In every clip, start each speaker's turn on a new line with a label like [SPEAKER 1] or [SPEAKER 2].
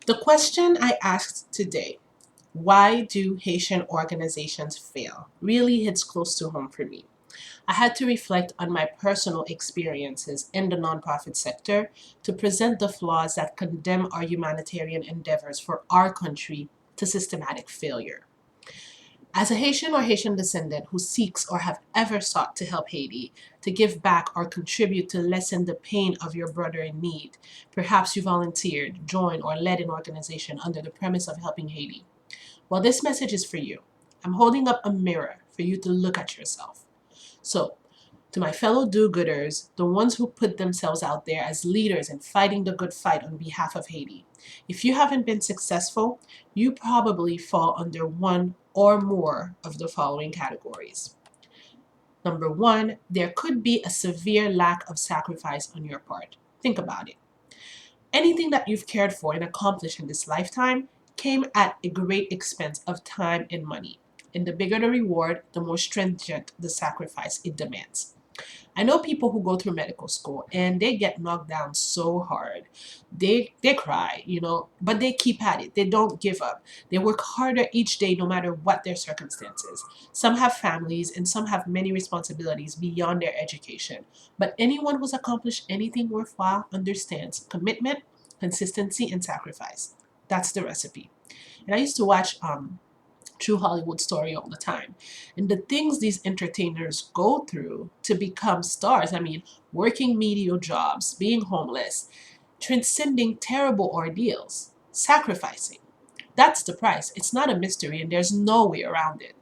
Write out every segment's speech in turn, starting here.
[SPEAKER 1] The question I asked today, why do Haitian organizations fail, really hits close to home for me. I had to reflect on my personal experiences in the nonprofit sector to present the flaws that condemn our humanitarian endeavors for our country to systematic failure. As a Haitian or Haitian descendant who seeks or have ever sought to help Haiti, to give back or contribute to lessen the pain of your brother in need, perhaps you volunteered, joined, or led an organization under the premise of helping Haiti. Well, this message is for you. I'm holding up a mirror for you to look at yourself. So, to my fellow do gooders, the ones who put themselves out there as leaders and fighting the good fight on behalf of Haiti, if you haven't been successful, you probably fall under one or more of the following categories. Number one, there could be a severe lack of sacrifice on your part. Think about it. Anything that you've cared for and accomplished in this lifetime came at a great expense of time and money. And the bigger the reward, the more stringent the sacrifice it demands. I know people who go through medical school and they get knocked down so hard. They cry, but they keep at it. They don't give up. They work harder each day no matter what their circumstances. Some have families and some have many responsibilities beyond their education. But anyone who's accomplished anything worthwhile understands commitment, consistency, and sacrifice. That's the recipe. And I used to watch True Hollywood Story all the time. And the things these entertainers go through to become stars, I mean, working menial jobs, being homeless, transcending terrible ordeals, sacrificing. That's the price. It's not a mystery and there's no way around it.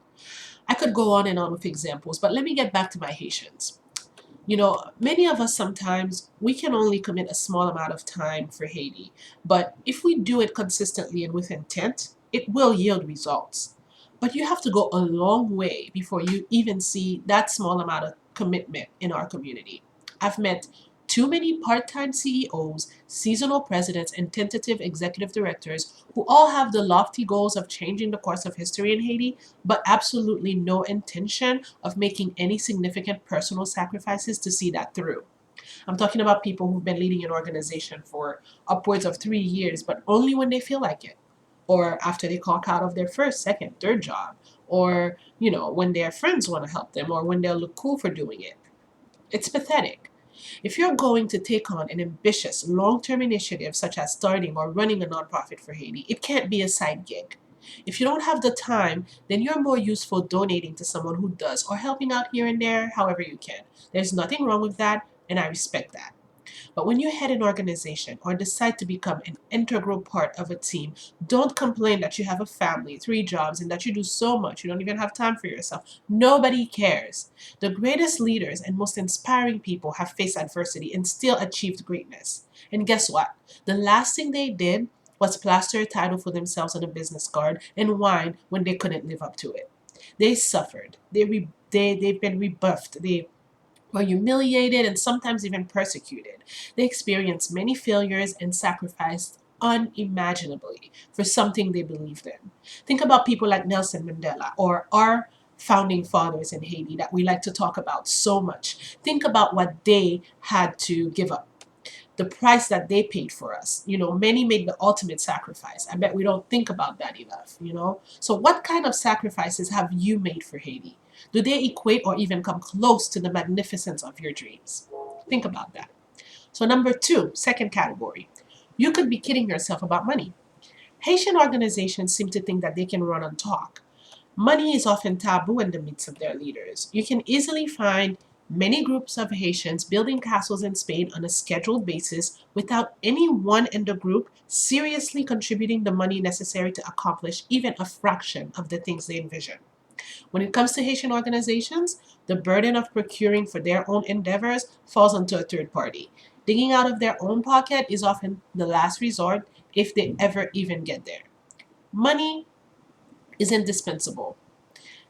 [SPEAKER 1] I could go on and on with examples, but let me get back to my Haitians. Many of us sometimes we can only commit a small amount of time for Haiti, but if we do it consistently and with intent, it will yield results. But you have to go a long way before you even see that small amount of commitment in our community. I've met too many part time CEOs, seasonal presidents, and tentative executive directors who all have the lofty goals of changing the course of history in Haiti, but absolutely no intention of making any significant personal sacrifices to see that through. I'm talking about people who've been leading an organization for upwards of 3 years, but only when they feel like it, or after they clock out of their first, second, third job, or, when their friends want to help them, or when they'll look cool for doing it. It's pathetic. If you're going to take on an ambitious, long term initiative such as starting or running a nonprofit for Haiti, it can't be a side gig. If you don't have the time, then you're more useful donating to someone who does or helping out here and there however you can. There's nothing wrong with that, and I respect that. But when you head an organization or decide to become an integral part of a team, don't complain that you have a family, 3 jobs, and that you do so much. You don't even have time for yourself. Nobody cares. The greatest leaders and most inspiring people have faced adversity and still achieved greatness. And guess what? The last thing they did was plaster a title for themselves on a business card and whine when they couldn't live up to it. They suffered. They've been rebuffed. They were humiliated and sometimes even persecuted. They experienced many failures and sacrificed unimaginably for something they believed in. Think about people like Nelson Mandela or our founding fathers in Haiti that we like to talk about so much. Think about what they had to give up, the price that they paid for us. Many made the ultimate sacrifice. I bet we don't think about that enough. So, what kind of sacrifices have you made for Haiti? Do they equate or even come close to the magnificence of your dreams? Think about that. So, number two, second category, you could be kidding yourself about money. Haitian organizations seem to think that they can run on talk. Money is often taboo in the midst of their leaders. You can easily find many groups of Haitians building castles in Spain on a scheduled basis without anyone in the group seriously contributing the money necessary to accomplish even a fraction of the things they envision. When it comes to Haitian organizations, the burden of procuring for their own endeavors falls onto a third party. Digging out of their own pocket is often the last resort if they ever even get there. Money is indispensable,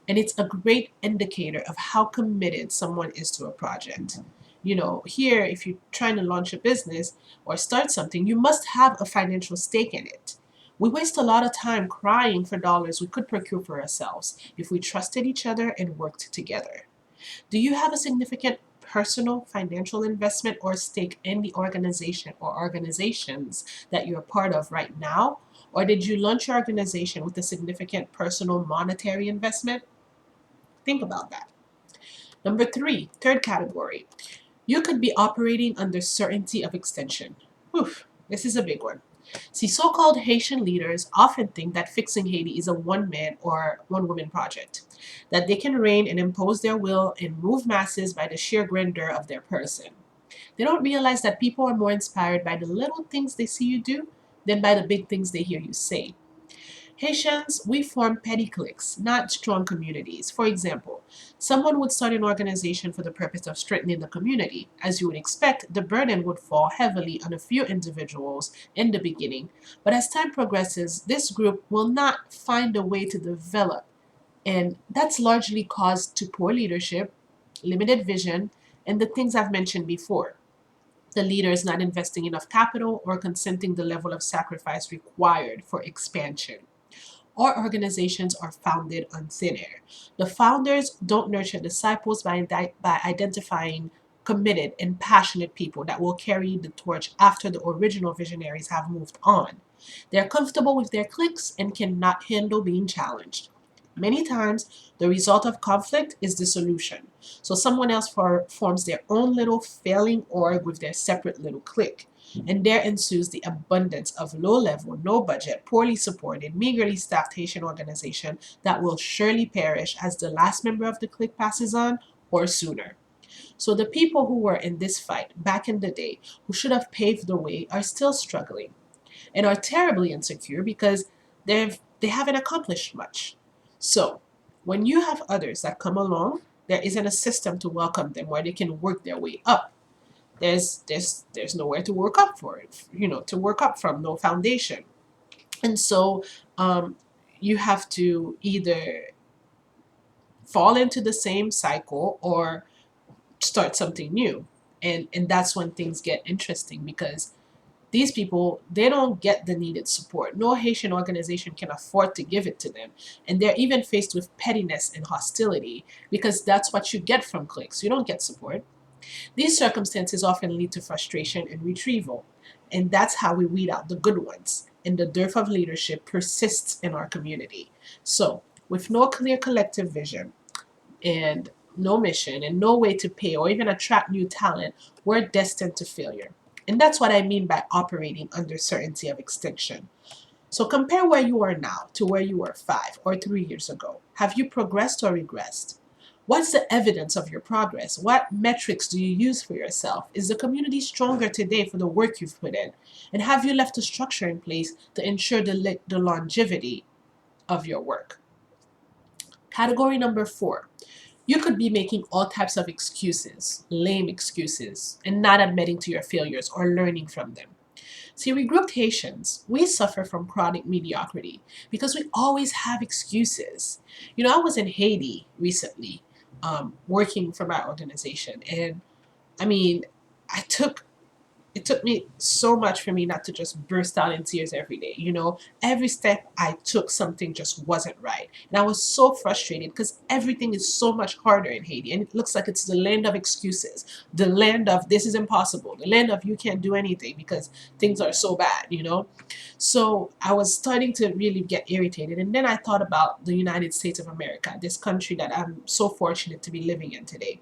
[SPEAKER 1] and it's a great indicator of how committed someone is to a project. Here, if you're trying to launch a business or start something, you must have a financial stake in it. We waste a lot of time crying for dollars we could procure for ourselves if we trusted each other and worked together. Do you have a significant personal financial investment or stake in the organization or organizations that you're part of right now? Or did you launch your organization with a significant personal monetary investment? Think about that. Number three, third category, you could be operating under certainty of extension. Whew, this is a big one. See, so called Haitian leaders often think that fixing Haiti is a one man or one woman project, that they can reign and impose their will and move masses by the sheer grandeur of their person. They don't realize that people are more inspired by the little things they see you do than by the big things they hear you say. Haitians, we form petty cliques, not strong communities. For example, someone would start an organization for the purpose of strengthening the community. As you would expect, the burden would fall heavily on a few individuals in the beginning. But as time progresses, this group will not find a way to develop. And that's largely caused to poor leadership, limited vision, and the things I've mentioned before. The leader is not investing enough capital or consenting the level of sacrifice required for expansion. Our organizations are founded on thin air. The founders don't nurture disciples by identifying committed and passionate people that will carry the torch after the original visionaries have moved on. They're comfortable with their cliques and cannot handle being challenged. Many times, the result of conflict is dissolution. So someone else forms their own little failing org with their separate little clique. And there ensues the abundance of low level, no budget, poorly supported, meagerly staffed Haitian organization that will surely perish as the last member of the clique passes on or sooner. So the people who were in this fight back in the day, who should have paved the way, are still struggling and are terribly insecure because they haven't accomplished much. So when you have others that come along, there isn't a system to welcome them where they can work their way up. There's nowhere to work up for it, to work up from, no foundation. And so you have to either fall into the same cycle or start something new. And that's when things get interesting because these people, they don't get the needed support. No Haitian organization can afford to give it to them. And they're even faced with pettiness and hostility because that's what you get from cliques. You don't get support. These circumstances often lead to frustration and retrieval, and that's how we weed out the good ones. And the dearth of leadership persists in our community. So, with no clear collective vision and no mission and no way to pay or even attract new talent, we're destined to failure. And that's what I mean by operating under certainty of extinction. So compare where you are now to where you were 5 or 3 years ago. Have you progressed or regressed? What's the evidence of your progress? What metrics do you use for yourself? Is the community stronger today for the work you've put in? And have you left a structure in place to ensure the longevity of your work? Category number 4. You could be making all types of excuses, lame excuses, and not admitting to your failures or learning from them. See, regrouped Haitians, we suffer from chronic mediocrity because we always have excuses. I was in Haiti recently, working for my organization, and I mean, I took it took me so much for me not to just burst out in tears every day. Every step I took, something just wasn't right. And I was so frustrated because everything is so much harder in Haiti. And it looks like it's the land of excuses, the land of this is impossible, the land of you can't do anything because things are so bad. So I was starting to really get irritated. And then I thought about the United States of America, this country that I'm so fortunate to be living in today.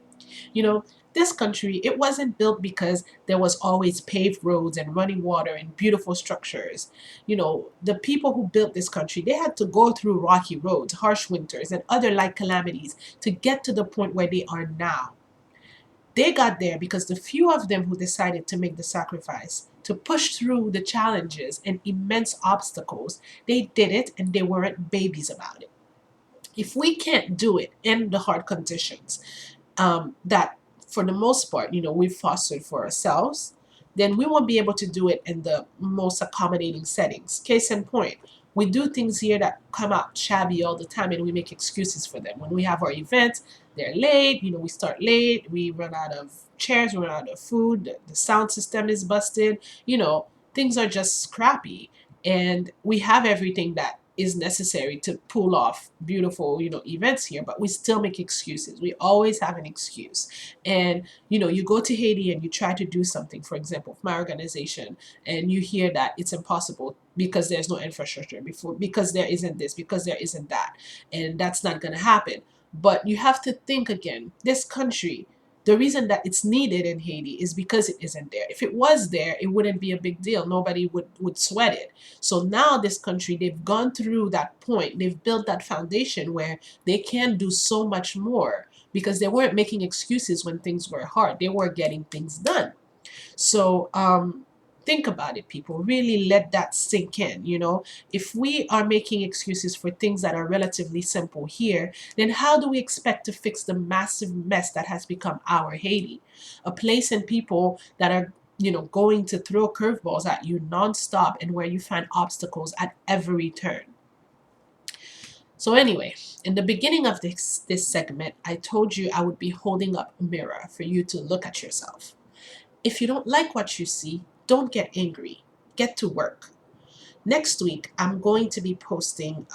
[SPEAKER 1] You know, this country, it wasn't built because there was always paved roads and running water and beautiful structures. The people who built this country, they had to go through rocky roads, harsh winters, and other like calamities to get to the point where they are now. They got there because the few of them who decided to make the sacrifice, to push through the challenges and immense obstacles, they did it and they weren't babies about it. If we can't do it in the hard conditions, that for the most part, we've fostered for ourselves, then we won't be able to do it in the most accommodating settings. Case in point, we do things here that come out shabby all the time and we make excuses for them. When we have our events, they're late, we start late, we run out of chairs, we run out of food, the sound system is busted, things are just scrappy. And we have everything that is necessary to pull off beautiful, events here, but we still make excuses. We always have an excuse. And, you go to Haiti and you try to do something, for example, my organization, and you hear that it's impossible because there's no infrastructure, because there isn't this, because there isn't that, and that's not going to happen. But you have to think again, this country, the reason that it's needed in Haiti is because it isn't there. If it was there, it wouldn't be a big deal. Nobody would sweat it. So now this country, they've gone through that point. They've built that foundation where they can do so much more because they weren't making excuses when things were hard. They were getting things done. So think about it, people. Really let that sink in. If we are making excuses for things that are relatively simple here, then how do we expect to fix the massive mess that has become our Haiti? A place and people that are going to throw curveballs at you nonstop, and where you find obstacles at every turn. So anyway, in the beginning of this segment, I told you I would be holding up a mirror for you to look at yourself. If you don't like what you see, don't get angry. Get to work. Next week, I'm going to be posting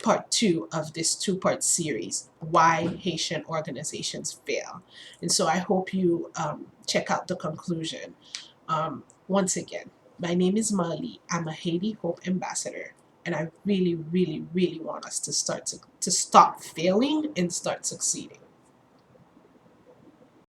[SPEAKER 1] part 2 of this 2-part series, Why Haitian Organizations Fail. And so I hope you check out the conclusion. Once again, my name is Mali. I'm a Haiti Hope Ambassador. And I really, really, really want us to stop failing and start succeeding.